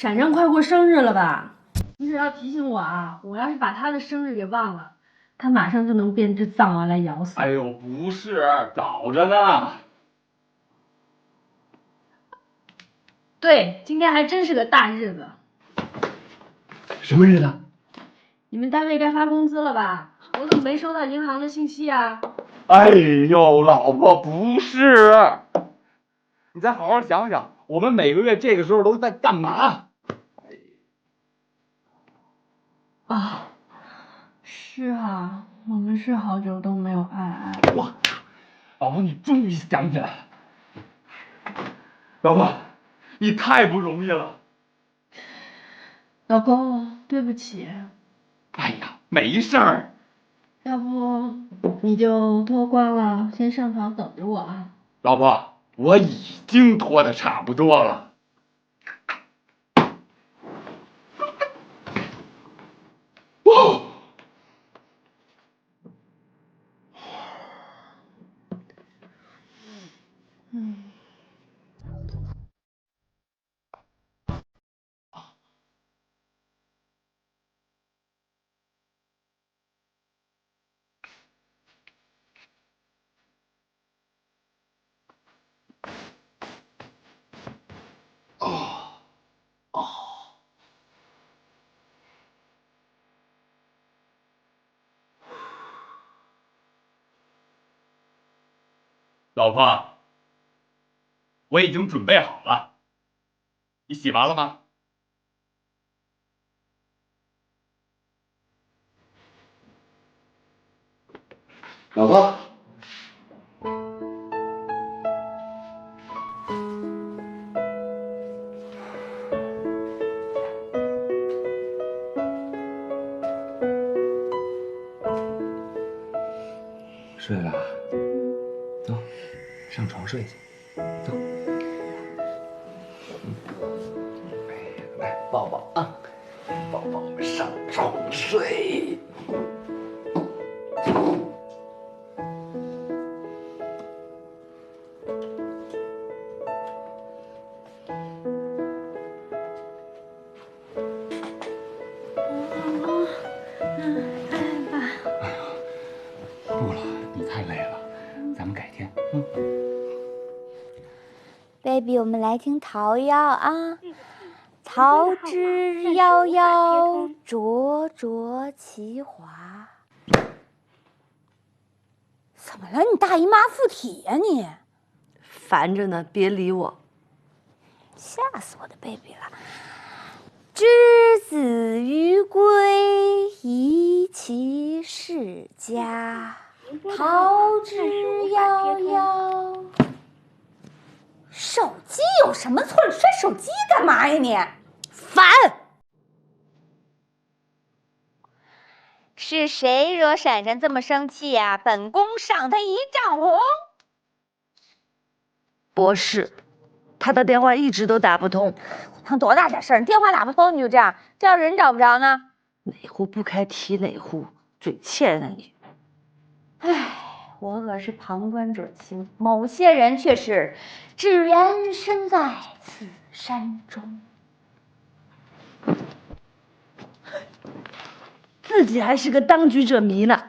闪闪快过生日了吧？你只要提醒我啊，我要是把他的生日给忘了，他马上就能变只藏獒来咬死我。哎呦，不是，早着呢。对，今天还真是个大日子。什么日子？你们单位该发工资了吧？我怎么没收到银行的信息啊？哎呦，老婆，不是，你再好好想想，我们每个月这个时候都在干嘛？啊，是啊，我们是好久都没有爱。哇，老婆，你终于想起来了。老婆，你太不容易了。老公，对不起。哎呀，没事儿。要不你就脱光了，先上床等着我啊。老婆，我已经脱得差不多了。哦。老婆，我已经准备好了，你洗完了吗？老婆，睡了，走，上床睡去，走。来抱抱啊，抱抱，我们上床睡。不了，你太累了，咱们改天。baby， 我们来听桃夭啊。桃之夭夭，灼灼其华。怎么了？你大姨妈附体呀你？烦着呢，别理我。吓死我的 baby 了！之子于归，宜其室家。桃之夭夭。手机有什么错？你摔手机干嘛呀你？烦！是谁惹闪闪这么生气呀？本宫赏他一丈红。不是，他的电话一直都打不通。他多大点事儿？电话打不通你就这样，这要人找不着呢？哪壶不开提哪壶，嘴欠啊你！唉，我可是旁观者清，某些人却是只缘身在此山中。自己还是个当局者迷呢。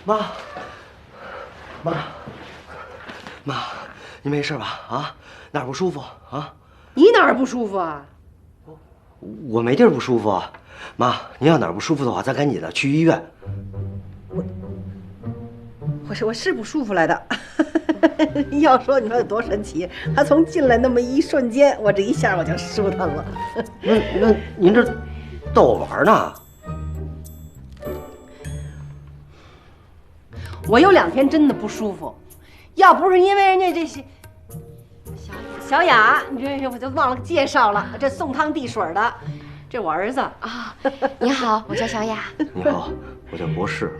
妈，妈，你没事吧？啊，哪儿不舒服啊？你哪儿不舒服啊？我没地儿不舒服啊。妈，您要哪儿不舒服的话，咱赶紧的去医院。我是不舒服来的。要说你说有多神奇，他从进来那么一瞬间，我这一下我就舒坦了。那您这逗我玩呢？我有2天真的不舒服，要不是因为人家这些小雅，你这我就忘了介绍了，这送汤递水的，这我儿子啊。你好，我叫小雅。你好，我叫博士。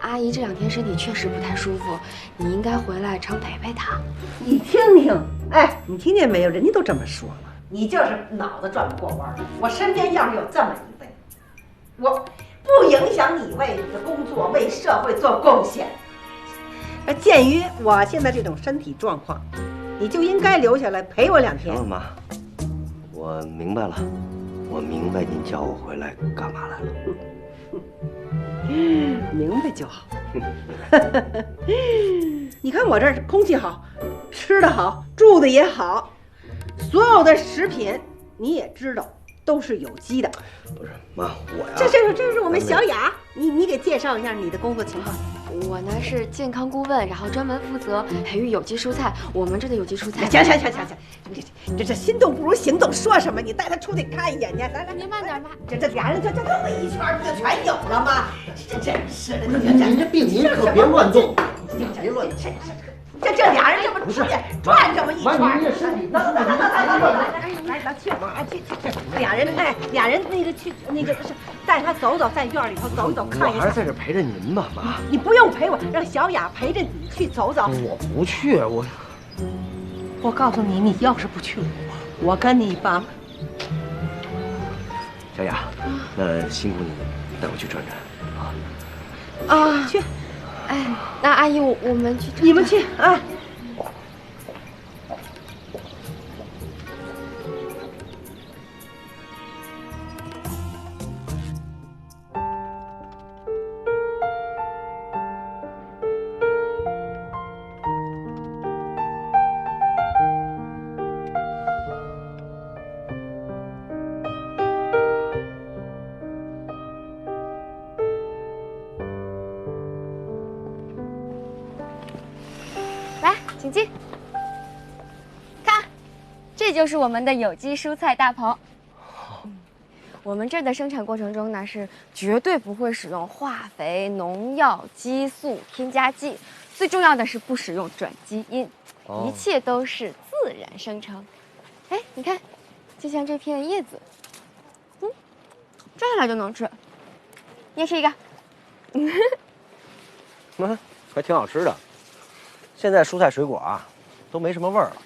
阿姨这2天身体确实不太舒服，你应该回来常陪陪她。你听听，哎，你听见没有？人家都这么说了，你就是脑子转不过弯儿。我身边要是有这么一位，我不影响你为你的工作、为社会做贡献。而鉴于我现在这种身体状况，你就应该留下来陪我2天。行了，妈，我明白了，我明白您叫我回来干嘛来了。明白就好。你看我这儿空气好，吃的好，住的也好，所有的食品你也知道都是有机的。不是妈，我呀，这是我们小雅，你给介绍一下你的工作情况。我呢是健康顾问，然后专门负责培育有机蔬菜。我们这的有机蔬菜，行，这心动不如行动，说什么？你带他出去看一眼去。来，您慢点吧。这俩人就这么一圈，不就全有了吗？这真是的，您这病您可别乱动，别乱动。这俩人这么出去转这么一圈，来，去，俩人那个去那个是带他走走，在院里头走一走，看一看。我还是在这陪着您吧，妈。你不用陪我，让小雅陪着你去走走。我不去，我告诉你，你要是不去，我跟你爸妈。小雅，那辛苦你带我去转转啊。去。哎，那阿姨，我们去，你们去啊。来，请进。看，这就是我们的有机蔬菜大棚。我们这儿的生产过程中呢，是绝对不会使用化肥、农药、激素、添加剂，最重要的是不使用转基因，一切都是自然生成。哎，你看，就像这片叶子，摘下来就能吃。你也吃一个。还挺好吃的。现在蔬菜水果啊，都没什么味儿了。